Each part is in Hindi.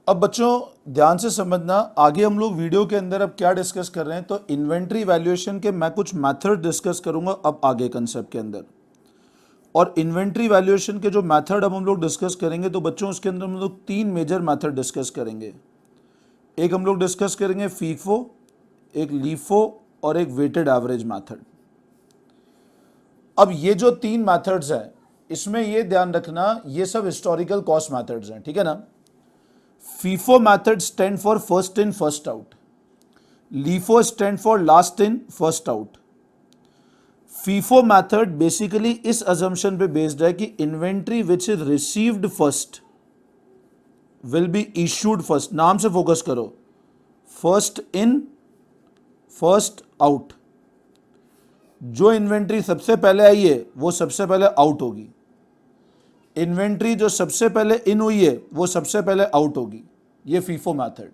अब बच्चों ध्यान से समझना, आगे हम लोग वीडियो के अंदर अब क्या डिस्कस कर रहे हैं। तो इन्वेंट्री वैल्यूएशन के मैं कुछ मेथड डिस्कस करूंगा अब आगे कंसेप्ट के अंदर। और इन्वेंट्री वैल्यूएशन के जो मेथड अब हम लोग डिस्कस करेंगे तो बच्चों उसके अंदर हम लोग तीन मेजर मेथड डिस्कस करेंगे। एक हम लोग डिस्कस करेंगे फीफो, एक लीफो और एक वेटेड एवरेज मेथड। अब ये जो तीन मेथड्स हैं इसमें ये ध्यान रखना ये सब हिस्टोरिकल कॉस्ट मेथड्स हैं, ठीक है ना। FIFO method stand for first in first out. LIFO stand for last in first out. FIFO method basically इस assumption पे based है कि inventory which is received first will be issued first. नाम से फोकस करो, first in first out. जो इन्वेंट्री सबसे पहले आई है वो सबसे पहले आउट होगी, इन्वेंट्री जो सबसे पहले इन हुई है वो सबसे पहले आउट होगी। ये फीफो मेथड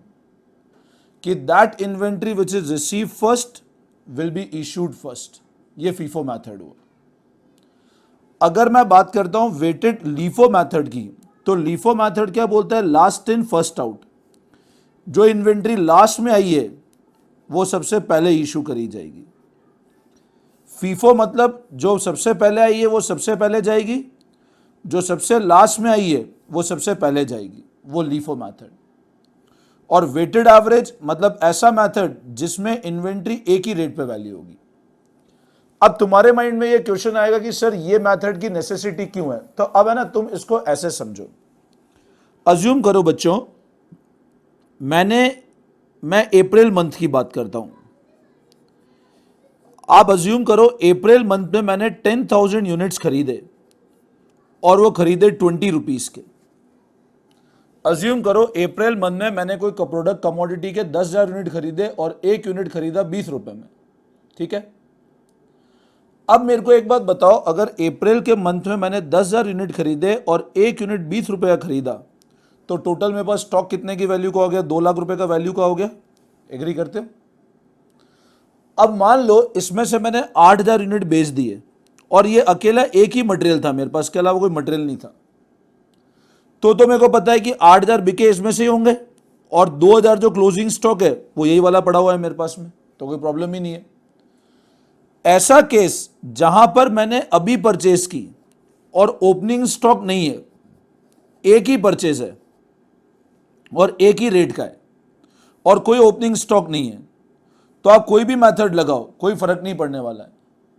कि that inventory which is receive first will be issued first, ये फीफो मेथड हुआ। अगर मैं बात करता हूं वेटेड लीफो मेथड की, तो लीफो मेथड क्या बोलता है, लास्ट इन फर्स्ट आउट। जो इन्वेंट्री लास्ट में आई है वो सबसे पहले इशू करी जाएगी। फीफो मतलब जो सबसे पहले आई है वो सबसे पहले जाएगी, जो सबसे लास्ट में आई है वो सबसे पहले जाएगी, वो लीफो मेथड। और वेटेड एवरेज मतलब ऐसा मेथड जिसमें इन्वेंट्री एक ही रेट पे वैल्यू होगी। अब तुम्हारे माइंड में ये क्वेश्चन आएगा कि सर ये मेथड की नेसेसिटी क्यों है, तो अब है ना तुम इसको ऐसे समझो। अज्यूम करो बच्चों मैं अप्रैल मंथ की बात करता हूं। आप अज्यूम करो अप्रैल मंथ में मैंने 10,000 यूनिट्स खरीदे और वो खरीदे 20 रुपीज के। अज्यूम करो अप्रैल मंथ में मैंने कोई प्रोडक्ट कमोडिटी के 10,000 यूनिट खरीदे और एक यूनिट खरीदा 20 रुपए में, ठीक है। अब मेरे को एक बात बताओ, अगर अप्रैल के मंथ में मैंने 10,000 यूनिट खरीदे और एक यूनिट 20 रुपए का खरीदा तो टोटल मेरे पास स्टॉक कितने की वैल्यू का हो गया, 2 लाख रुपए का वैल्यू का हो गया। एग्री करते हो। अब मान लो इसमें से मैंने 8,000 यूनिट बेच दिए और ये अकेला एक ही मटेरियल था मेरे पास, इसके अलावा कोई मटेरियल नहीं था। तो मेरे को पता है कि 8,000 बिके इसमें से ही होंगे और 2,000 जो क्लोजिंग स्टॉक है वो यही वाला पड़ा हुआ है मेरे पास में, तो कोई प्रॉब्लम ही नहीं है। ऐसा केस जहां पर मैंने अभी परचेज की और ओपनिंग स्टॉक नहीं है, एक ही परचेज है और एक ही रेट का है और कोई ओपनिंग स्टॉक नहीं है, तो आप कोई भी मेथड लगाओ कोई फर्क नहीं पड़ने वाला है।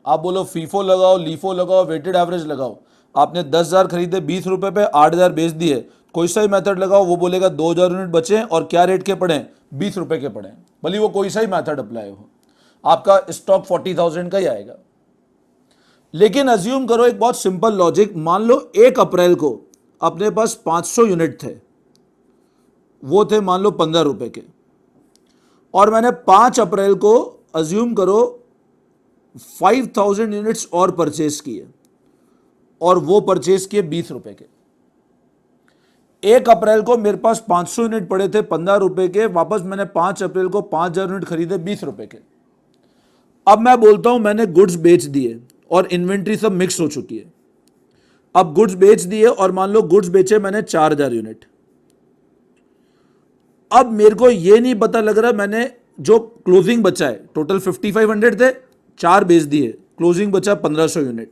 आप बोलो फीफो लगाओ, लीफो लगाओ, वेटेड एवरेज लगाओ, आपने 10,000 खरीदे 20 रुपए पे, 8,000 बेच दिए, कोई सा ही मेथड लगाओ वो बोलेगा 2,000 यूनिट बचे और क्या रेट के पड़े, 20 रुपए के पड़े, भले वो कोई सा ही मेथड अप्लाई हो, आपका स्टॉक 40,000 का ही आएगा। लेकिन अज्यूम करो एक बहुत सिंपल लॉजिक, मान लो 1 अप्रैल को अपने पास 500 यूनिट थे, वो थे मान लो 15 रुपए के, और मैंने 5 अप्रैल को अज्यूम करो 5,000 यूनिट्स और परचेज किए और वो परचेज किए 20 रुपए के। 1 अप्रैल को मेरे पास 500 यूनिट पड़े थे 15 रुपए के, वापस मैंने 5 अप्रैल को 5,000 यूनिट खरीदे 20 रुपए के। अब मैं बोलता हूं मैंने गुड्स बेच दिए और इन्वेंट्री सब मिक्स हो चुकी है। अब गुड्स बेच दिए और मान लो गुड्स बेचे मैंने 4,000 यूनिट। अब मेरे को ये नहीं पता लग रहा, मैंने जो क्लोजिंग बचा है टोटल 5,500 थे, 4 बेच दिए, क्लोजिंग बचा 1,500 यूनिट।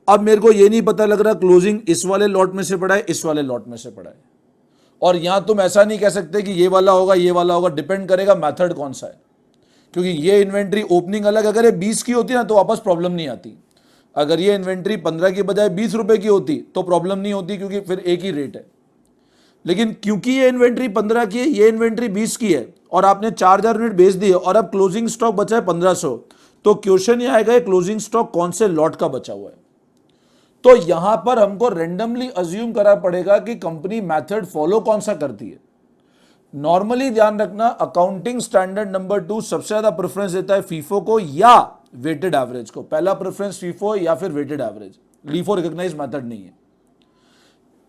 अब मेरे को ये नहीं पता लग रहा क्लोजिंग इस वाले लॉट में से पड़ा है इस वाले लॉट में से पड़ा है। और यहां तुम ऐसा नहीं कह सकते कि ये वाला होगा ये वाला होगा, डिपेंड करेगा मेथड कौन सा है, क्योंकि ये इन्वेंट्री ओपनिंग अलग, अगर ये 20 की होती ना तो वापस प्रॉब्लम नहीं आती। अगर ये इन्वेंट्री 15 की बजाय 20 रुपए की होती तो प्रॉब्लम नहीं होती, क्योंकि फिर एक ही रेट है। लेकिन क्योंकि ये इन्वेंट्री 15 की है, ये इन्वेंट्री 20 की है और आपने 4,000 यूनिट बेच दिए और अब क्लोजिंग स्टॉक बचा है 1,500, तो क्वेश्चन ये आएगा क्लोजिंग स्टॉक कौन से लॉट का बचा हुआ है। तो यहां पर हमको रेंडमली अज्यूम करना पड़ेगा कि कंपनी मेथड फॉलो कौन सा करती है। नॉर्मली ध्यान रखना अकाउंटिंग स्टैंडर्ड नंबर 2 सबसे ज्यादा प्रेफरेंस देता है फीफो को या वेटेड एवरेज को। पहला प्रेफरेंस फीफो या फिर weighted average, LIFO recognise method नहीं है।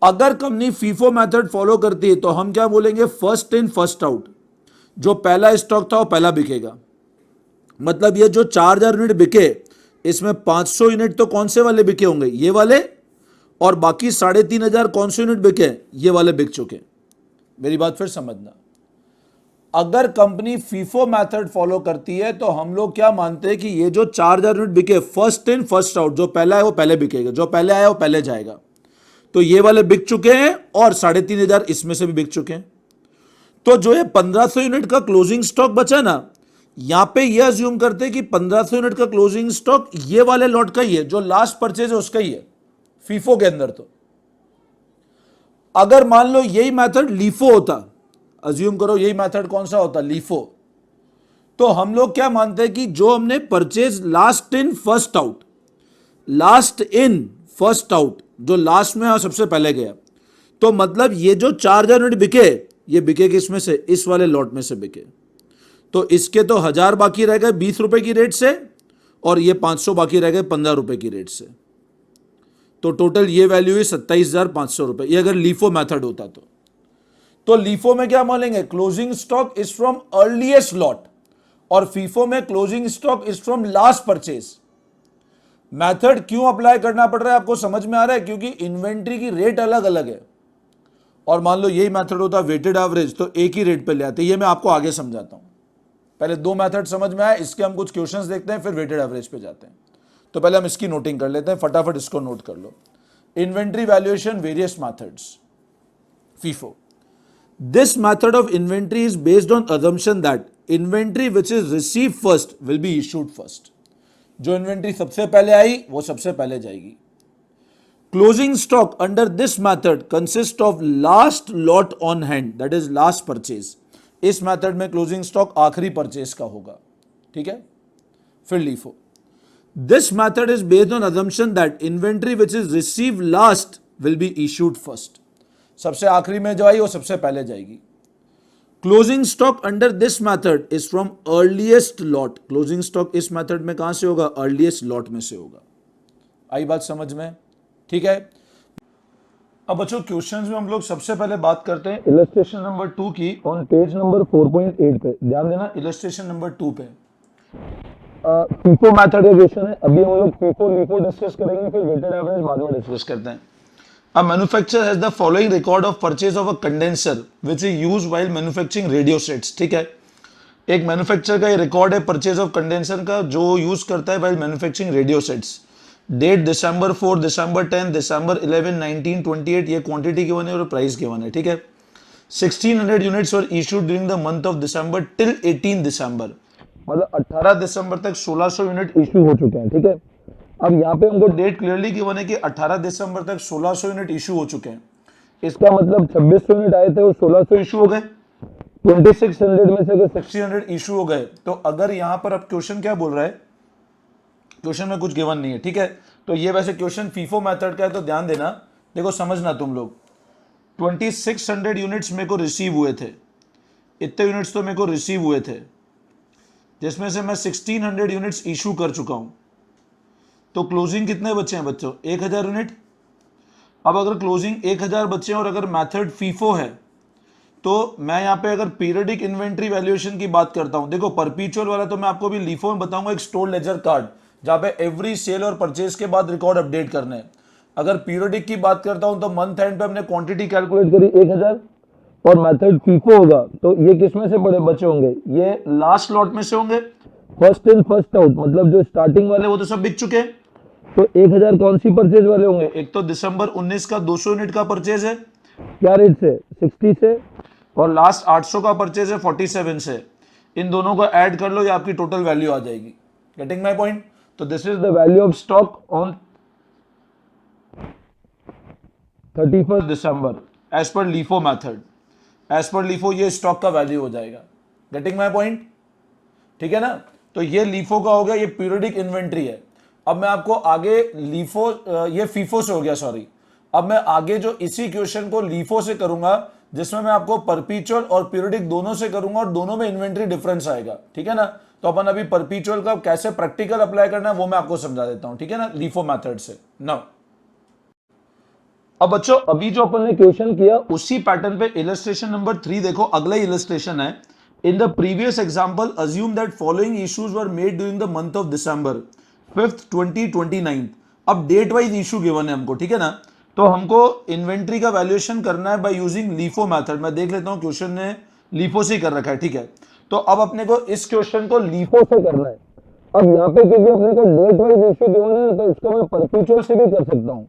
अगर कंपनी फीफो मेथड फॉलो करती है तो हम क्या बोलेंगे, फर्स्ट इन फर्स्ट आउट। जो पहला स्टॉक था वो पहला बिकेगा, मतलब ये जो 4,000 यूनिट बिके इसमें 500 यूनिट तो कौन से वाले बिके होंगे, ये वाले, और बाकी 3,500 कौन से यूनिट बिके, ये वाले बिक चुके। मेरी बात फिर समझना, अगर कंपनी फीफो मेथड फॉलो करती है तो हम लोग क्या मानते हैं कि ये जो 4,000 यूनिट बिके, फर्स्ट इन फर्स्ट आउट, जो पहला है वो पहले बिकेगा, जो पहले आया वो पहले जाएगा। तो ये वाले बिक चुके हैं और 3,500 इसमें से भी बिक चुके हैं। तो जो ये 1,500 यूनिट का क्लोजिंग स्टॉक बचा ना, यहां पे ये अज्यूम करते हैं कि 1,500 यूनिट का क्लोजिंग स्टॉक ये वाले लॉट का ही है, जो लास्ट परचेज है उसका ही है फीफो के अंदर। तो अगर मान लो यही मेथड लीफो होता, अज्यूम करो यही मेथड कौन सा होता, लीफो, तो हम लोग क्या मानते हैं कि जो हमने purchase last in first out, last in first out, जो लास्ट में सबसे पहले गया, तो मतलब ये जो 4,000 यूनिट बिके, ये बिके किसमें से, इस वाले लॉट में से बिके। तो इसके तो 1,000 बाकी रह गए 20 रुपए की रेट से, और ये 500 बाकी रह गए 15 रुपए की रेट से। तो टोटल ये वैल्यू है 27,500 रुपए, ये अगर लीफो मेथड होता तो लीफो में क्या बोलेंगे, closing stock is from earliest lot, और फीफो में closing stock is from last purchase. Method क्यों अप्लाई करना पड़ रहा है आपको समझ में आ रहा है, क्योंकि इन्वेंट्री की रेट अलग अलग है। और मान लो यही मेथड होता वेटेड एवरेज, तो एक ही रेट पे ले आते। ये मैं आपको आगे समझाता हूं, पहले दो मेथड समझ में आए, इसके हम कुछ क्वेश्चंस देखते हैं, फिर वेटेड एवरेज पे जाते हैं। तो पहले हम इसकी नोटिंग कर लेते हैं, फटाफट इसको नोट कर लो। Inventory valuation various methods, FIFO. This method of inventory is based on assumption that inventory which is received first will be issued first. जो इन्वेंट्री सबसे पहले आई वो सबसे पहले जाएगी। Closing stock under this method consists of last lot on hand, that is last purchase. इस मेथड में क्लोजिंग स्टॉक आखिरी परचेज का होगा, ठीक है। फिर LIFO, this method is based on assumption that inventory which is received last will be issued first. सबसे आखिरी में जो आई वो सबसे पहले जाएगी। Closing stock under this method is from earliest lot, closing stock इस मेथड में कहां से होगा, अर्लीस्ट लॉट में से होगा। आई बात समझ में, ठीक है। अब बच्चों क्वेश्चंस में हम लोग सबसे पहले बात करते हैं इलस्ट्रेशन नंबर 2 की, ऑन पेज नंबर 4.8 पे ध्यान देना, इलस्ट्रेशन नंबर 2 पे फीफो मेथड का क्वेश्चन है। अभी हम लोग फीफो लीफो डिस्कस करेंगे, फिर वेटेड एवरेज बाद में डिस्कस करते हैं। A manufacturer has the following record of purchase of a condenser which is used while manufacturing radio sets. ठीक है, एक मैन्युफैक्चरर का ये रिकॉर्ड है परचेज ऑफ कंडेंसर का, जो यूज करता है while manufacturing radio sets. Date December 4, December 10, December 11, 19, 28, ये क्वांटिटी गिवन है और प्राइस गिवन है, ठीक है। 1600 units were issued during the month of December till 18 दिसंबर, मतलब 18 दिसंबर तक 1600 यूनिट इशू हो चुके हैं, ठीक है। अब यहाँ पे हमको डेट क्लियरली गिवन है कि 18 दिसंबर तक 1600 यूनिट इशू हो चुके हैं। इसका मतलब 2600 यूनिट आए थे वो 1600 इशू हो गए, 2600 में से अगर 1600 इशू हो गए, तो अगर यहाँ पर अब क्वेश्चन क्या बोल रहा है, क्वेश्चन में कुछ गिवन नहीं है, ठीक है। तो ये वैसे क्वेश्चन फीफो मेथड का है, तो ध्यान देना, देखो समझना तुम लोग। 2600 यूनिट्स मेरे को रिसीव हुए थे, इतने यूनिट्स तो मेरे को रिसीव हुए थे, जिसमें से मैं 1600 यूनिट्स इशू कर चुका हूं। तो क्लोजिंग कितने बचे हैं बच्चों, 1000 यूनिट। अब अगर क्लोजिंग 1000 बचे हैं और अगर मेथड फीफो है, तो मैं यहाँ पे अगर पीरियडिक इन्वेंट्री वैल्यूएशन की बात करता हूं, देखो परपीचुअल वाला तो मैं आपको भी लीफो में बताऊंगा, एक स्टोर लेजर कार्ड जहां पे एवरी सेल और परचेज के बाद रिकॉर्ड अपडेट करने हैं। अगर पीरियडिक की बात करता हूं तो मंथ एंड पे हमने क्वांटिटी कैलकुलेट करी 1000 और मेथड फीफो होगा, तो ये किसमें से बड़े बचे होंगे, ये लास्ट लॉट में से होंगे, फर्स्ट इन फर्स्ट आउट, मतलब जो स्टार्टिंग वाले वो तो सब बिक चुके हैं। तो 1000 कौन सी परचेज वाले होंगे, एक तो दिसंबर 19 का 200 यूनिट का परचेज है, क्या रेट से, 60 से, और लास्ट 800 का परचेज है 47 से। इन दोनों को ऐड कर लो, ये आपकी टोटल वैल्यू आ जाएगी। Getting my point. तो this is the value of stock on 31 December as per LIFO method, as per LIFO ये स्टॉक का वैल्यू हो जाएगा। गेटिंग माय पॉइंट, ठीक है ना। तो ये लीफो का हो गया, ये पीरियडिक इन्वेंट्री है। अब मैं आपको आगे लीफो, ये फीफो से हो गया सॉरी, अब मैं आगे जो इसी क्वेश्चन को लीफो से करूंगा, जिसमें मैं आपको परपीचुअल और पीरियडिक दोनों से करूंगा और दोनों में इन्वेंट्री डिफरेंस आएगा, ठीक है ना। तो अपन अभी परपीचुअल का कैसे प्रैक्टिकल अप्लाई करना है वो मैं आपको समझा देता हूं, ठीक है ना, लीफो मेथड से। नाउ अब बच्चों अभी जो अपन ने क्वेश्चन किया उसी पैटर्न पे इलस्ट्रेशन नंबर 3 देखो, अगला इलस्ट्रेशन है। In the previous example assume that following issues were made during the month of December 5th 2029। अब डेट वाइज इशू गिवन है हमको, ठीक है ना। तो हमको इन्वेंट्री का वैल्यूएशन करना है बाय यूजिंग लीफो मेथड। मैं देख लेता हूं क्वेश्चन ने लीफो से ही कर रखा है, ठीक है। तो अब अपने को इस क्वेश्चन को लीफो से करना है। अब यहाँ पे क्योंकि अपने को डेट वाइज इश्यू गिवन है, तो इसको मैं परपेचुअल से भी कर सकता हूँ।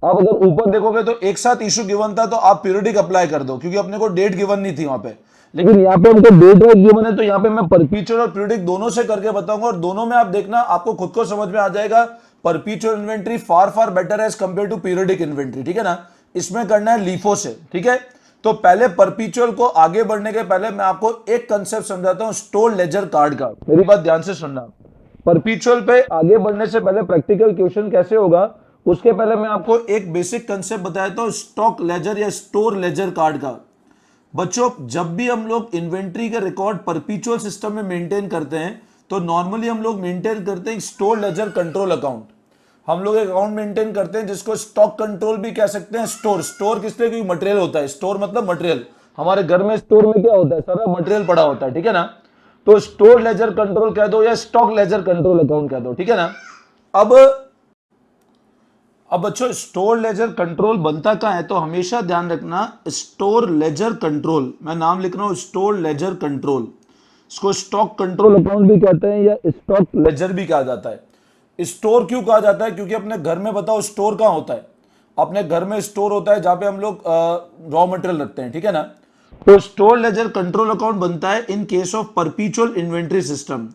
आप अगर ऊपर देखोगे तो एक साथ इश्यू गिवन था, तो आप पीरियडिक अप्लाई कर दो, क्योंकि अपने को डेट गिवन नहीं थी वहां पे। लेकिन यहाँ पे हमको डेट वाइज गिवन है, तो यहाँ पे मैं परपेचुअल और पीरियडिक दोनों से करके बताऊंगा, और दोनों में आप देखना आपको खुद को समझ में आ जाएगा perpetual inventory far far better as compare to periodic inventory, ठीक है ना। इसमें करना है लीफो से, ठीक है। तो पहले परपेचुअल को आगे बढ़ने के पहले मैं आपको एक कंसेप्ट समझाता हूं स्टोर लेजर कार्ड का, मेरी बात ध्यान से सुनना। परपेचुअल पे आगे बढ़ने से पहले प्रैक्टिकल क्वेश्चन कैसे होगा, उसके पहले मैं आपको एक बेसिक कंसेप्ट बताता हूं स्टॉक लेजर या स्टोर लेजर कार्ड का। बच्चों, जब भी हम लोग इन्वेंट्री का रिकॉर्ड परपेचुअल सिस्टम में मेंटेन करते हैं, तो नॉर्मली हम लोग मेंटेन करते हैं स्टोर लेजर कंट्रोल अकाउंट। हम लोग एक अकाउंट मेंटेन करते हैं जिसको स्टॉक कंट्रोल भी कह सकते हैं। स्टोर किस लिए, क्योंकि मटेरियल होता है। स्टोर मतलब मटेरियल। हमारे घर में स्टोर में क्या होता है, सारा मटेरियल पड़ा होता है, ठीक है ना। तो स्टोर लेजर कंट्रोल कह दो या स्टॉक लेजर कंट्रोल अकाउंट कह दो, ठीक है ना। अब बच्चों, स्टोर लेजर कंट्रोल बनता कहां है, तो हमेशा ध्यान रखना स्टोर लेजर कंट्रोल, मैं नाम लिख रहा हूं स्टोर लेजर कंट्रोल। इसको स्टॉक कंट्रोल अकाउंट भी कहते हैं या स्टॉक लेजर भी कहा जाता है। स्टोर क्यों कहा जाता है, क्योंकि अपने घर में बताओ स्टोर कहां होता है। अपने घर में स्टोर होता है जहां पे हम लोग रॉ मटेरियल रखते हैं, ठीक है ना। तो स्टोर लेजर कंट्रोल अकाउंट बनता है in case of perpetual inventory system.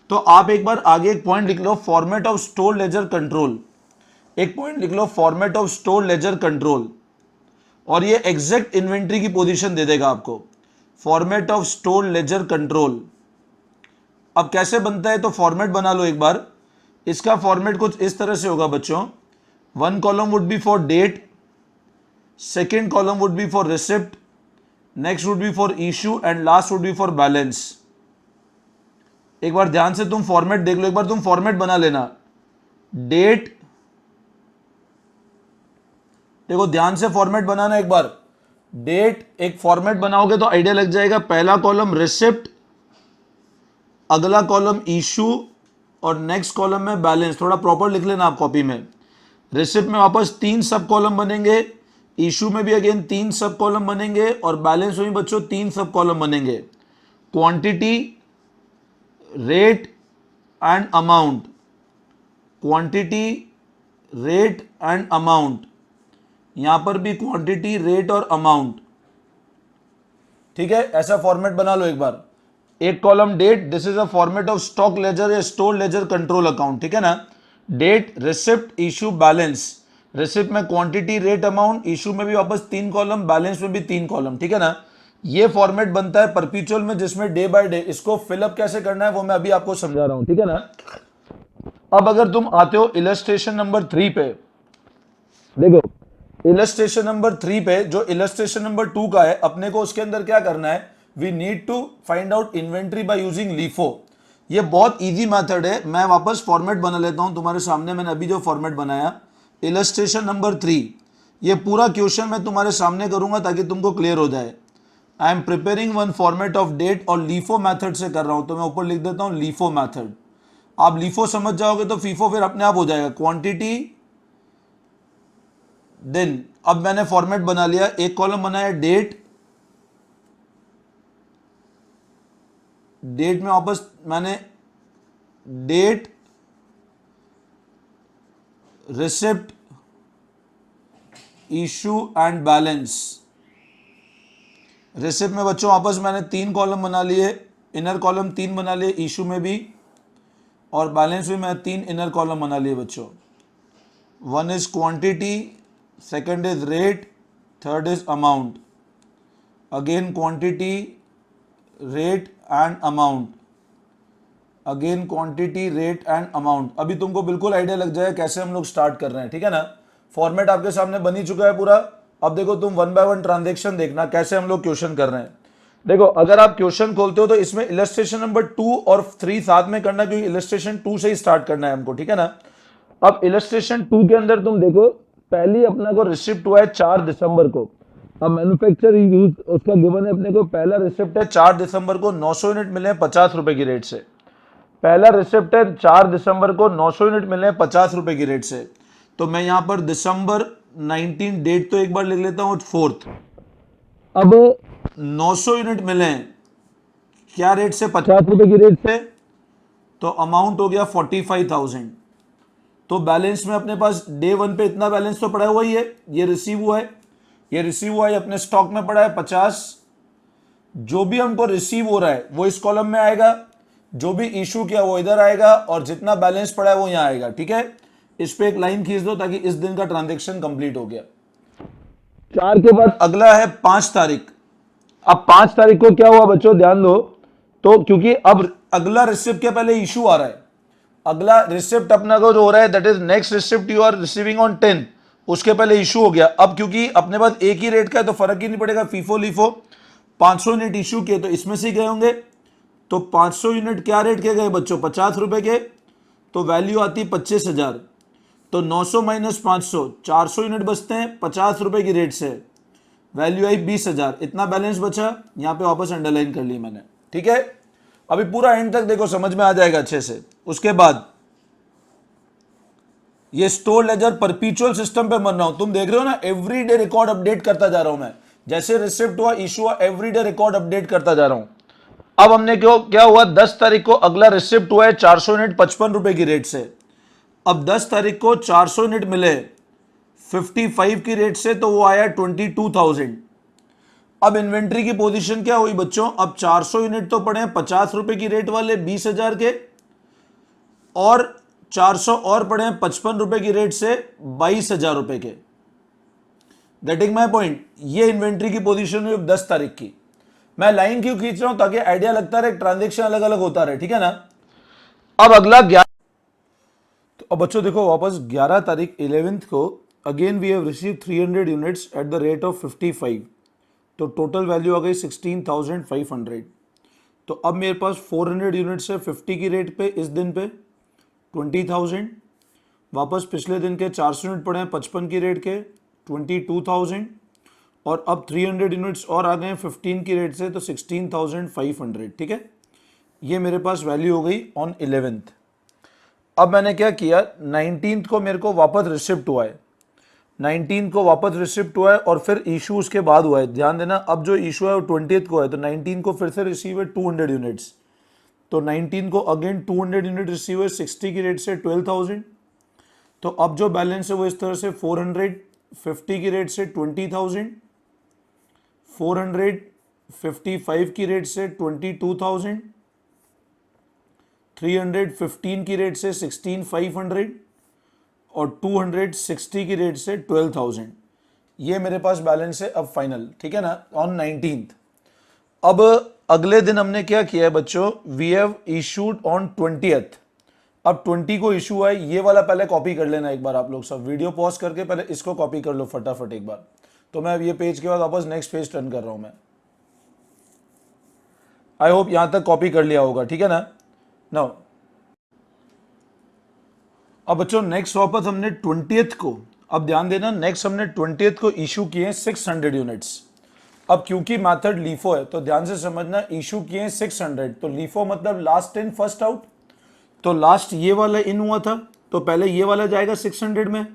तो आप एक बार आगे एक पॉइंट लिख लो, format of store ledger control. एक पॉइंट लिख लो, format of store ledger control, और ये एग्जैक्ट इन्वेंट्री की पोजीशन दे देगा आपको। Format of store ledger control अब कैसे बनता है, तो फॉर्मेट बना लो एक बार। इसका फॉर्मेट कुछ इस तरह से होगा बच्चों। One column would be for date, second column would be for receipt, next would be for issue, and last would be for balance. एक बार ध्यान से तुम फॉर्मेट देख लो, एक बार तुम फॉर्मेट बना लेना। डेट, देखो ध्यान से फॉर्मेट बनाना एक बार। डेट एक फॉर्मेट बनाओगे तो आइडिया लग जाएगा। पहला कॉलम रिसिप्ट, अगला कॉलम इशू, और नेक्स्ट कॉलम में बैलेंस। थोड़ा प्रॉपर लिख लेना आप कॉपी में। रिसिप्ट में वापस 3 सब कॉलम बनेंगे, इशू में भी अगेन 3 सब कॉलम बनेंगे, और बैलेंस में भी बच्चों 3 सब कॉलम बनेंगे। Quantity, rate and amount, quantity, rate and amount. यहां पर भी क्वांटिटी, रेट और अमाउंट, ठीक है। ऐसा फॉर्मेट बना लो एक बार। एक column date, this is a format of stock ledger या स्टोर लेजर कंट्रोल अकाउंट, ठीक है ना। Date, receipt, issue, balance. Receipt में क्वांटिटी, रेट, अमाउंट, इशू में भी वापस 3 कॉलम, बैलेंस में भी 3 कॉलम, ठीक है ना। ये फॉर्मेट बनता है परपेचुअल में, जिसमें डे बाय डे इसको फिलअप कैसे करना है वो मैं अभी आपको समझा रहा हूं, ठीक है ना। अब अगर तुम आते हो इलस्ट्रेशन नंबर 3 पे, देखो इलस्ट्रेशन नंबर 3 पे, जो इलस्ट्रेशन नंबर 2 का है, अपने को उसके अंदर क्या करना है, we need to find out inventory by using LIFO. ये बहुत इजी मेथड है। मैं वापस फॉर्मेट बना लेता हूं तुम्हारे सामने। मैंने अभी जो फॉर्मेट बनाया, इलस्ट्रेशन नंबर 3, ये पूरा क्वेश्चन मैं तुम्हारे सामने करूंगा ताकि तुमको क्लियर हो जाए। I am preparing one format of date, और लीफो मैथड से कर रहा हूं, तो मैं ऊपर लिख देता हूं लीफो मैथड। आप लीफो समझ जाओगे तो फीफो फिर अपने आप हो जाएगा। क्वांटिटी, देन अब मैंने फॉर्मेट बना लिया। एक कॉलम बनाया डेट, डेट में वापस मैंने date, receipt, issue and balance. Receipt में बच्चों वापस मैंने 3 कॉलम बना लिए, इनर कॉलम 3 बना लिए इशू में भी, और बैलेंस में मैं 3 इनर कॉलम बना लिए बच्चों। One is quantity, second is rate, third is amount. Again quantity, rate and amount, again quantity, rate and amount. अभी तुमको बिल्कुल आइडिया लग जाएगा कैसे हम लोग स्टार्ट कर रहे हैं, ठीक है ना। फॉर्मेट आपके सामने बन ही चुका है पूरा। अब देखो तुम 1 बाय 1 ट्रांजेक्शन देखना कैसे हम लोग क्वेश्चन कर रहे हैं। देखो अगर आप क्वेश्चन खोलते हो तो इसमें इलस्ट्रेशन नंबर 2 और 3 साथ में करना, क्योंकि इलस्ट्रेशन 2 से ही स्टार्ट करना है हमको, ठीक है ना। अब इलस्ट्रेशन 2 के अंदर तुम देखो, पहली अपना को रिसिप्ट हुआ है 4 दिसंबर को। अब मैन्युफैक्चर यूज उसका गिवन है अपने को। पहला रिसिप्ट है 4 दिसंबर को, 900 यूनिट मिले हैं 50 रुपए की रेट से। पहला रिसिप्ट है 4 दिसंबर को, 900 यूनिट मिले हैं 50 रुपए की रेट से। तो मैं यहां पर दिसंबर 19 डेट तो एक बार लिख लेता हूं, 4th। अब 900 यूनिट मिले हैं, क्या रेट से? 50 रुपए की रेट से। तो अमाउंट हो गया 45,000। तो बैलेंस में अपने पास डे 1 पे इतना बैलेंस तो पड़ा हुआ ही है, ये रिसीव हुआ है, ये रिसीव हुआ है, अपने स्टॉक में पड़ा है 50। जो भी हमको रिसीव हो रहा है वो इस कॉलम में आएगा, जो भी इशू किया वो इधर आएगा, और जितना बैलेंस पड़ा है वो यहां आएगा। ठीक है, इस पे एक लाइन खींच दो ताकि इस दिन का ट्रांजेक्शन कंप्लीट हो गया। 4 के बाद अगला है 5 तारीख। अब 5 तारीख को क्या हुआ बच्चों, ध्यान दो। तो क्योंकि अब अगला रिसिप्ट के पहले इशू आ रहा है, अगला रिसिप्ट अपना को जो हो रहा है that is next receipt you are receiving on 10, उसके पहले इशू हो गया। अब क्योंकि अपने पास एक ही रेट का है तो फर्क ही नहीं पड़ेगा, फीफो लीफो 500 यूनिट इशू किए तो इसमें से गए होंगे। तो 500 यूनिट क्या रेट के गए बच्चों? 50 रुपए के। तो वैल्यू आती 25,000। तो 900 माइनस 500, 400 यूनिट बचते हैं 50 रुपए की रेट से, वैल्यू आई 20,000। इतना बैलेंस बचा, यहां पे वापस अंडरलाइन कर ली मैंने। ठीक है, अभी पूरा एंड तक देखो, समझ में आ जाएगा अच्छे से। उसके बाद ये स्टोर लेजर परपीचुअल सिस्टम पे बन रहा हूं, तुम देख रहे हो ना, एवरीडे रिकॉर्ड अपडेट करता जा रहा हूं मैं, जैसे रिसिप्ट हुआ इशू हुआ एवरीडे रिकॉर्ड अपडेट करता जा रहा हूं। अब हमने क्या हुआ, 10 तारीख को अगला रिसिप्ट हुआ है 400 यूनिट 55 रुपए की रेट से। अब 10 तारीख को 400 यूनिट मिले 55 की रेट से, तो वो आया 22,000। अब इन्वेंट्री की पोजीशन क्या हुई बच्चों, अब 400 यूनिट तो पड़े हैं 50 रुपए की रेट वाले 20,000 के, और 400 और पड़े हैं 55 रुपए की रेट से 22,000 रुपए के। Getting my point? ये इन्वेंट्री की पोजीशन हुई 10 तारीख की। मैं लाइन क्यों खींच रहा हूं, ताकि आइडिया लगता रहे, ट्रांजेक्शन अलग अलग होता रहे। ठीक है ना। अब अगला 11, तो अब बच्चों देखो वापस 11 तारीख 11th को again we have receive 300 units at the rate of 55। तो टोटल वैल्यू आ गई 16,500। तो अब मेरे पास 400 यूनिट्स है 50 की रेट पे, इस दिन पे 20,000। वापस पिछले दिन के 400 यूनिट पड़े हैं 55 की रेट के, 22,000। और अब 300 यूनिट्स और आ गए हैं 15 की रेट से, तो 16,500। ठीक है, ये मेरे पास वैल्यू हो गई ऑन 11th। अब मैंने क्या किया, 19th को मेरे को वापस रिसिप्ट हुआ है, 19 को वापस रिसिप्ट हुआ है, और फिर इशू उसके बाद हुआ है। ध्यान देना, अब जो इशू है वो 20th को है, तो 19 को फिर से रिसीव है 200 यूनिट्स। तो 19 को अगेन 200 यूनिट रिसीव है 60 की रेट से 12,000। तो अब जो बैलेंस है वो इस तरह से 450 की रेट से 20,000, 455 की रेट से 22,000, 315 की रेट से 16,500, और 260 की रेट से 12,000। ये मेरे पास बैलेंस है अब फाइनल। ठीक है ना, ऑन 19th। अब अगले दिन हमने क्या किया है बच्चों, we have issued on 20th। अब 20 को इशू हुआ है, ये वाला पहले कॉपी कर लेना एक बार आप लोग सब, वीडियो पॉज करके पहले इसको कॉपी कर लो फटाफट एक बार। तो मैं अब ये पेज के बाद वापस नेक्स्ट पेज टर्न कर रहा हूं मैं। आई होप यहां तक कॉपी कर लिया होगा। ठीक है ना। नाउ अब बच्चों नेक्स्ट वापस हमने 20th को, अब ध्यान देना, नेक्स्ट हमने 20th को इशू किए हैं 600 यूनिट्स। अब क्योंकि मेथड लीफो है तो ध्यान से समझना, इशू किए हैं 600, तो लीफो मतलब लास्ट इन फर्स्ट आउट। तो लास्ट ये वाला इन हुआ था, तो पहले ये वाला जाएगा 600 में,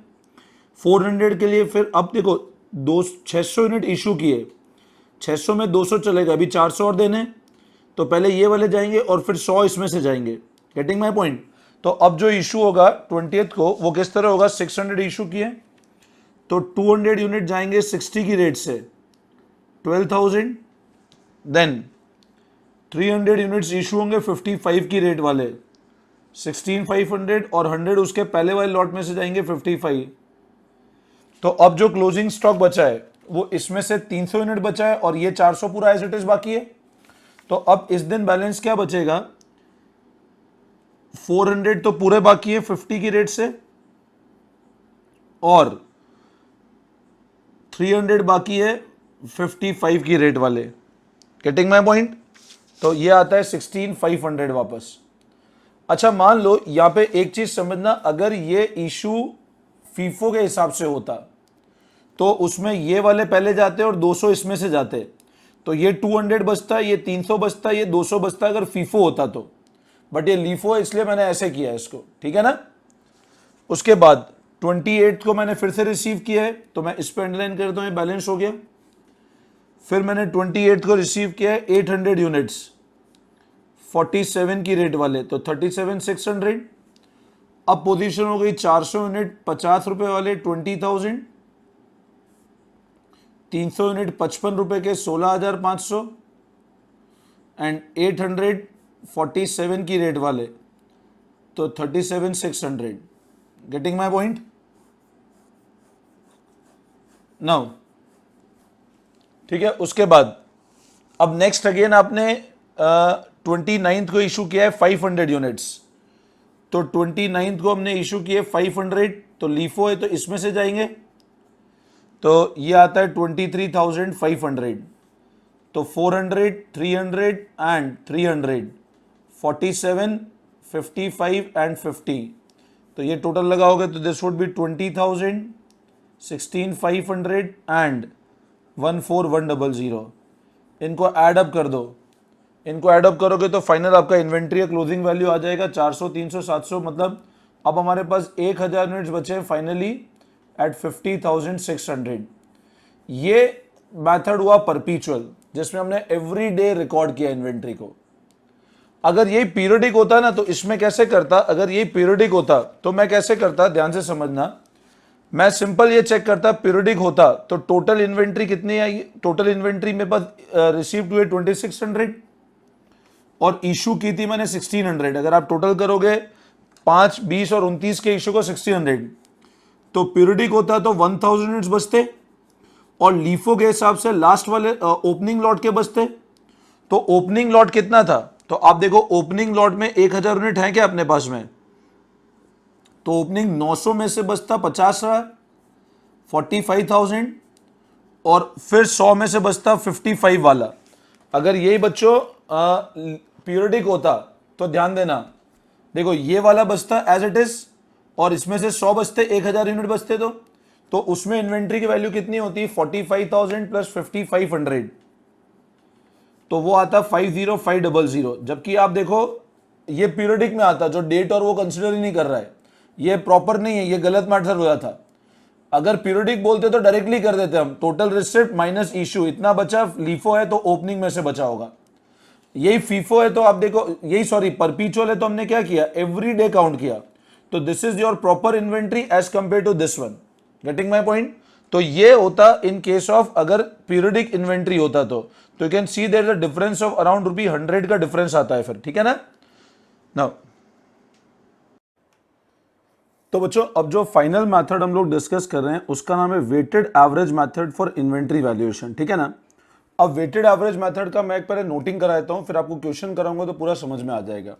400 के लिए। फिर अब देखो 600 यूनिट इशू किए, 600 में 200 चलेगा, अभी 400 और देने, तो पहले ये वाले जाएंगे और फिर 100 इसमें से जाएंगे। Getting my point? तो अब जो इशू होगा 20th को वो किस तरह होगा, 600 इशू किए तो 200 यूनिट जाएंगे 60 की रेट से 12,000, देन 300 यूनिट्स इशू होंगे 55 की रेट वाले 16,500, और 100 उसके पहले वाले लॉट में से जाएंगे 55। तो अब जो क्लोजिंग स्टॉक बचा है वो इसमें से 300 यूनिट बचा है, और ये 400 पूरा एज इट इज बाकी है। तो अब इस दिन बैलेंस क्या बचेगा, 400 तो पूरे बाकी है 50 की रेट से, और 300 बाकी है 55 की रेट वाले। Getting my point? तो ये आता है 16,500 वापस। अच्छा मान लो यहां पे एक चीज समझना, अगर ये इशू फीफो के हिसाब से होता तो उसमें ये वाले पहले जाते और 200 इसमें से जाते, तो ये 200 बचता, ये 300 बचता, ये 200 बचता अगर फीफो होता तो। बट ये लीफो है इसलिए मैंने ऐसे किया है इसको। ठीक है ना। उसके बाद 28 को मैंने फिर से रिसीव किया है, तो मैं इस पर अंडरलाइन करता हूँ, ये बैलेंस हो गया। फिर मैंने 28 को रिसीव किया है 800 यूनिट्स 47 की रेट वाले, तो 37,600। अब पोजीशन हो गई 400 यूनिट 50 रुपए वाले 20,000, 300 यूनिट 55 रुपए के 16,500 एंड 847 की रेट वाले तो 37,600। Getting my point? नाउ ठीक है, उसके बाद अब नेक्स्ट अगेन आपने 29th को इशू किया है 500 यूनिट्स, तो 29th को हमने इशू किए 500, तो लीफो है तो इसमें से जाएंगे, तो ये आता है 23,500, तो 400, 300 एंड 300, 47, 55 एंड 50, तो ये टोटल लगाओगे तो दिस वुड बी 20,000, 16,500 एंड 14,100। इनको ऐड अप कर दो, इनको ऐड अप करोगे तो फाइनल आपका इन्वेंट्री या क्लोजिंग वैल्यू आ जाएगा 400, 300, 700, मतलब अब हमारे पास 1,000 यूनिट्स बचे हैं फाइनली एट 50,600। ये मेथड हुआ परपीचुअल, जिसमें हमने एवरी डे रिकॉर्ड किया इन्वेंट्री को। अगर ये पीरियडिक होता ना तो इसमें कैसे करता, अगर ये पीरियडिक होता तो मैं कैसे करता, ध्यान से समझना। मैं सिंपल ये चेक करता, पीरियडिक होता तो टोटल इन्वेंट्री कितनी आई, टोटल इन्वेंट्री मेरे पास रिसीव्ड हुए 2600 और इशू की थी मैंने 1600। अगर आप टोटल करोगे 5, 20 और 29 के इशू को 1600, तो पीरियडिक होता तो 1000 यूनिट्स बचते और लीफो के हिसाब से लास्ट वाले ओपनिंग लॉट के बचते। तो ओपनिंग लॉट कितना था, तो आप देखो ओपनिंग लॉट में 1000 यूनिट है क्या अपने पास में, तो ओपनिंग 900 में से बचता 50 रहा 45,000 और फिर 100 में से बचता 55 वाला। अगर यही बच्चों पीरियडिक होता तो ध्यान देना, देखो ये वाला बचता एज इट इज और इसमें से 100 बचते, 1000 यूनिट बचते, तो उसमें इन्वेंट्री की वैल्यू कितनी होती है 45,000 प्लस 5,500, तो वो आता 50,500। जबकि आप देखो ये पीरियडिक में आता, जो डेट और वो कंसिडर ही नहीं कर रहा है, ये प्रॉपर नहीं है, ये गलत मैटर हुआ था। अगर पीरियडिक बोलते तो डायरेक्टली कर देते हम, टोटल रिसिप्ट माइनस इशू इतना बचा, लीफो है तो ओपनिंग में से बचा होगा। यही फीफो है तो आप देखो, यही सॉरी परपीचुअल है तो हमने क्या किया, एवरी डे काउंट किया, तो this is your proper inventory as compare to this one. Getting my point? तो ये होता इन केस ऑफ अगर पीरियडिक इन्वेंट्री होता तो you can see there is a difference of around ₹100 का डिफरेंस आता है फिर, ठीक है ना। नाउ तो बच्चों अब जो फाइनल मेथड हम लोग डिस्कस कर रहे हैं उसका नाम है weighted average method for inventory valuation, ठीक है ना। अब वेटेड एवरेज मेथड का मैं एक पहले नोटिंग कराता हूं, फिर आपको क्वेश्चन कराऊंगा तो पूरा समझ में आ जाएगा।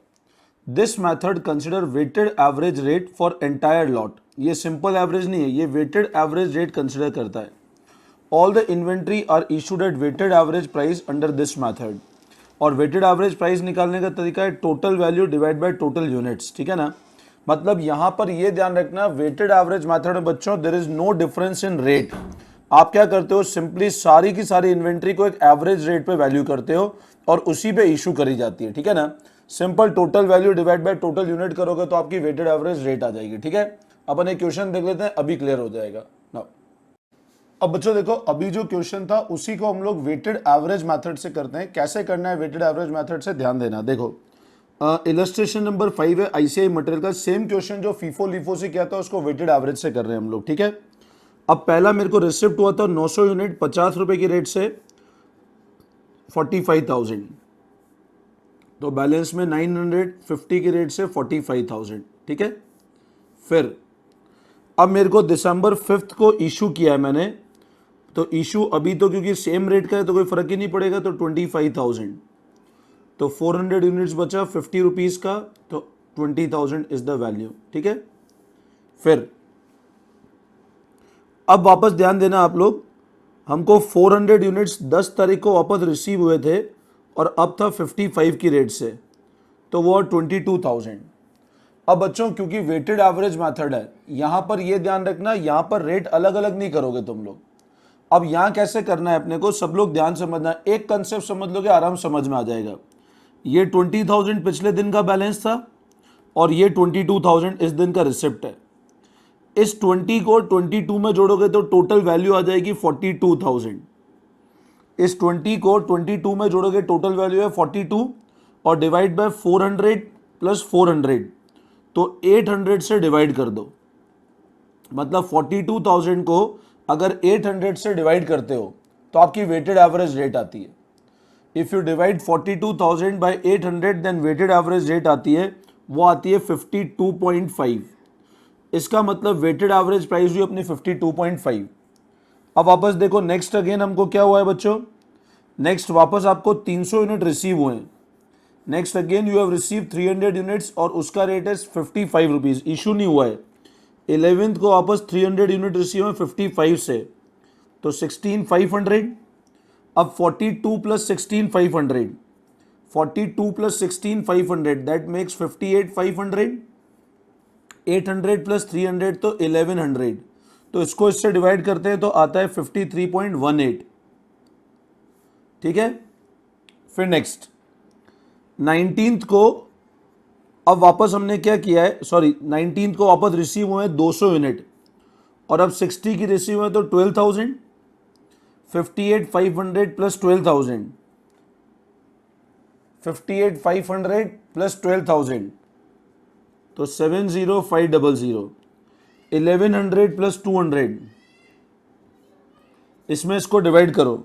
This method consider weighted average rate for entire lot. ये सिंपल एवरेज नहीं है, ये वेटेड एवरेज रेट कंसिडर करता है। All the inventory are issued at weighted average price under this method. और वेटेड एवरेज प्राइस निकालने का तरीका है total value divide by total units, ठीक है ना। मतलब यहां पर ये ध्यान रखना, वेटेड एवरेज मेथड में बच्चों there is no difference in rate. आप क्या करते हो, सिंपली सारी की सारी इन्वेंट्री को एक एवरेज रेट पे वैल्यू करते हो और उसी पे इशू करी जाती है, ठीक है ना। Simple total value divide by total unit करोगे तो आपकी वेटेड एवरेज रेट आ जाएगी, ठीक है। अपन एक क्वेश्चन देख लेते हैं, अभी क्लियर हो जाएगा। नाउ अब बच्चों देखो, अभी जो क्वेश्चन था उसी को हम लोग वेटेड एवरेज मेथड से करते हैं। कैसे करना है वेटेड एवरेज मेथड से, ध्यान देना। देखो इलस्ट्रेशन नंबर 5 है आईसीआई मटेरियल का, सेम क्वेश्चन जो फीफो लीफो से किया था उसको वेटेड एवरेज से कर रहे हैं हम लोग, ठीक है। अब पहला मेरे को रिसिप्ट हुआ था 900 यूनिट 50 रुपए की रेट से 45,000, तो बैलेंस में 950 की रेट से 45,000, ठीक है। फिर अब मेरे को दिसंबर 5 को इशू किया है मैंने, तो इशू अभी तो क्योंकि सेम रेट का है तो कोई फर्क ही नहीं पड़ेगा, तो 25,000, तो 400 यूनिट्स बचा 50 रुपीज़ का, तो 20,000 इज द वैल्यू, ठीक है। फिर अब वापस ध्यान देना आप लोग, हमको 400 यूनिट्स 10 तारीख को वापस रिसीव हुए थे और अब था 55 की रेट से, तो वो 22,000। अब बच्चों क्योंकि वेटेड एवरेज मेथड है, यहां पर ये ध्यान रखना, यहां पर रेट अलग अलग नहीं करोगे तुम लोग। अब यहां कैसे करना है अपने को, सब लोग ध्यान समझना, एक कंसेप्ट समझ लोगे आराम समझ में आ जाएगा। ये 20,000 पिछले दिन का बैलेंस था और ये 22,000 इस दिन का रिसिप्ट है। इस 20 को 22 में जोड़ोगे तो टोटल वैल्यू आ जाएगी 42,000। इस 20 को 22 में जोड़ोगे टोटल वैल्यू है 42 और डिवाइड बाय 400 प्लस 400, तो 800 से डिवाइड कर दो। मतलब 42,000 को अगर 800 से डिवाइड करते हो तो आपकी वेटेड एवरेज रेट आती है। If you divide 42,000 by 800 then weighted average rate आती है, वो आती है 52.5। इसका मतलब वेटेड एवरेज प्राइस हुई अपनी 52.5। अब वापस देखो नेक्स्ट अगेन हमको क्या हुआ है बच्चों, नेक्स्ट वापस आपको 300 यूनिट रिसीव हुए हैं। Next again you have receive 300 units और उसका रेट है 55 रुपीज, इशू नहीं हुआ है। 11th को वापस 300 यूनिट रिसीव है 55 से, तो 16,500। अब 42 plus 16,500, 42 plus 16,500 that makes 58,500। 800 plus 300 तो 1100, तो इसको इससे डिवाइड करते हैं तो आता है 53.18। ठीक है, फिर नेक्स्ट 19th को अब वापस हमने क्या किया है, सॉरी 19th को वापस रिसीव हुए 200 यूनिट और अब 60 की रिसीव हुए तो 12,000। 58,500 प्लस 12,000, 58,500 प्लस 12,000 तो 70,500। 1100 प्लस 200, इसमें इसको डिवाइड करो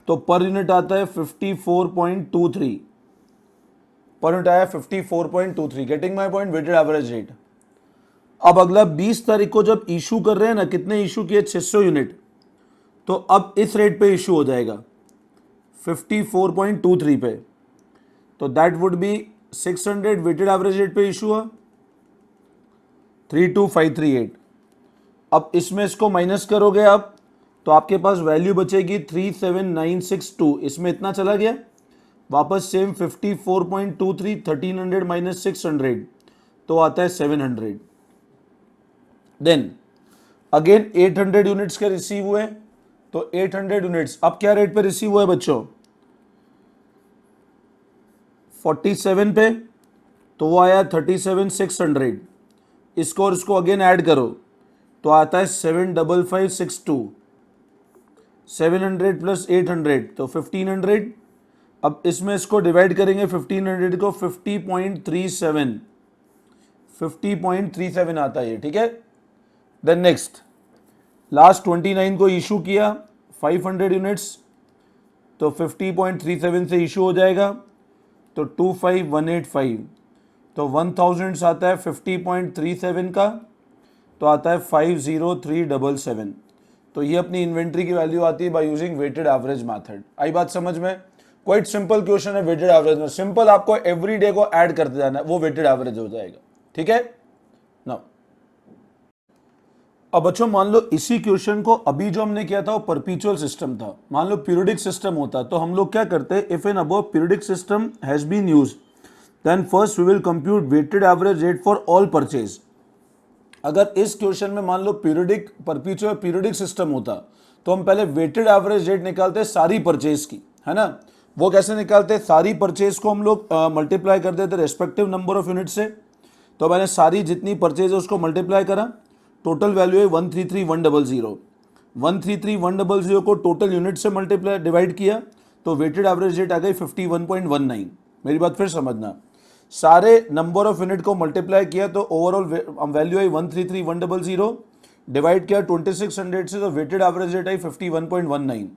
तो पर यूनिट आता है 54.23, पर यूनिट आया 54.23। Getting my point, weighted average rate. अब अगला 20 तारीख को जब इशू कर रहे हैं ना, कितने इशू किए, 600 यूनिट, तो अब इस रेट पे इशू हो जाएगा 54.23 पे, तो that would be 600 weighted average rate पे इशू हुआ 32,538। अब इसमें इसको माइनस करोगे आप तो आपके पास वैल्यू बचेगी 37,962। इसमें इतना चला गया, वापस सेम 54.23, 1300 माइनस 600 तो आता है 700। देन अगेन 800 यूनिट्स के रिसीव हुए, तो 800 यूनिट्स अब क्या रेट पे रिसीव हुआ है बच्चों, 47 पे, तो वो आया 37,600। इसको और इसको अगेन ऐड करो तो आता है 75562। 700 प्लस 800 तो 1500। अब इसमें इसको डिवाइड करेंगे 1500 को 50.37, 50.37 आता है ये। ठीक है, देन नेक्स्ट लास्ट 29 को इशू किया 500 यूनिट्स, तो 50.37 से इशू हो जाएगा तो 25,185, तो 1000 आता है 50.37 का, तो आता है 50377। तो ये अपनी इन्वेंट्री की वैल्यू आती है by using weighted average method. आई बात समझ में? क्वाइट सिंपल क्वेश्चन है वेटेड एवरेज में, सिंपल आपको एवरी डे को ऐड करते जाना है, वो वेटेड एवरेज हो जाएगा। ठीक है ना। अब बच्चों मान लो इसी क्वेश्चन को अभी जो हमने किया था वो परपेचुअल सिस्टम था, मान लो पीरियोडिक सिस्टम होता तो हम लोग क्या करते, if an above periodic system has been used then first we will compute weighted average rate for all purchase. अगर इस क्वेश्चन में मान लो पीरियोडिक परपेचुअल पीरियोडिक सिस्टम होता तो हम पहले वेटेड एवरेज रेट निकालते सारी परचेज की, है ना। वो कैसे निकालते, सारी परचेज को हम लोग मल्टीप्लाई कर देते रेस्पेक्टिव नंबर ऑफ यूनिट से। तो मैंने सारी जितनी परचेज है उसको मल्टीप्लाई करा, टोटल वैल्यू है 133,100। 133,100 को टोटल यूनिट से मल्टीप्लाई डिवाइड किया तो वेटेड एवरेज रेट आ गई 51.19। मेरी बात फिर समझना, सारे नंबर ऑफ यूनिट को मल्टीप्लाई किया तो ओवरऑल वैल्यू आई 133,100, डिवाइड किया 2600 से तो वेटेड एवरेज रेट आई 51.19।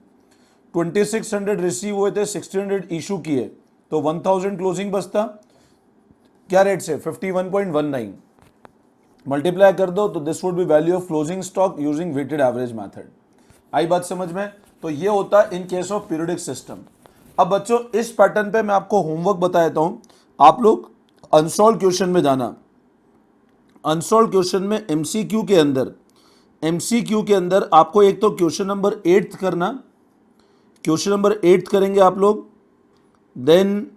2600 रिसीव हुए थे, 1600 इशू किए तो 1000 क्लोजिंग बचता क्या रेट से, 51.19। मल्टीप्लाई कर दो तो this would be value of closing stock using weighted average method. आई बात समझ में? तो ये होता है in case of periodic system. अब बच्चों इस पैटर्न पे मैं आपको होमवर्क बता देता हूं, आप लोग अनसॉल्व क्वेश्चन में जाना। अनसॉल्व क्वेश्चन में एमसीक्यू के अंदर आपको एक तो क्वेश्चन नंबर 8 करना, क्वेश्चन नंबर 8 करेंगे आप लोग, देन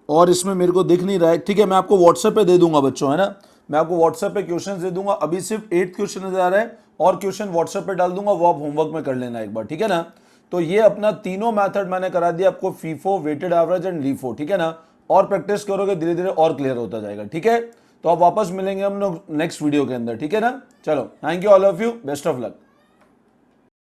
और इसमें मेरे को दिख नहीं रहा है, ठीक है मैं आपको व्हाट्सएप पे दे दूंगा बच्चों, है ना, मैं आपको व्हाट्सएप पे क्वेश्चन दे दूंगा। अभी सिर्फ 8th क्वेश्चन नजर आ रहा है और क्वेश्चन व्हाट्सएप पे डाल दूंगा, वो आप होमवर्क में कर लेना एक बार, ठीक है ना। तो ये अपना तीनों मेथड मैंने करा दिया आपको, FIFO, weighted average and LIFO, ठीक है ना। और प्रैक्टिस करोगे धीरे धीरे और क्लियर होता जाएगा, ठीक है। तो आप वापस मिलेंगे हम लोग नेक्स्ट वीडियो के अंदर, ठीक है ना। चलो, thank you all of you, best of luck.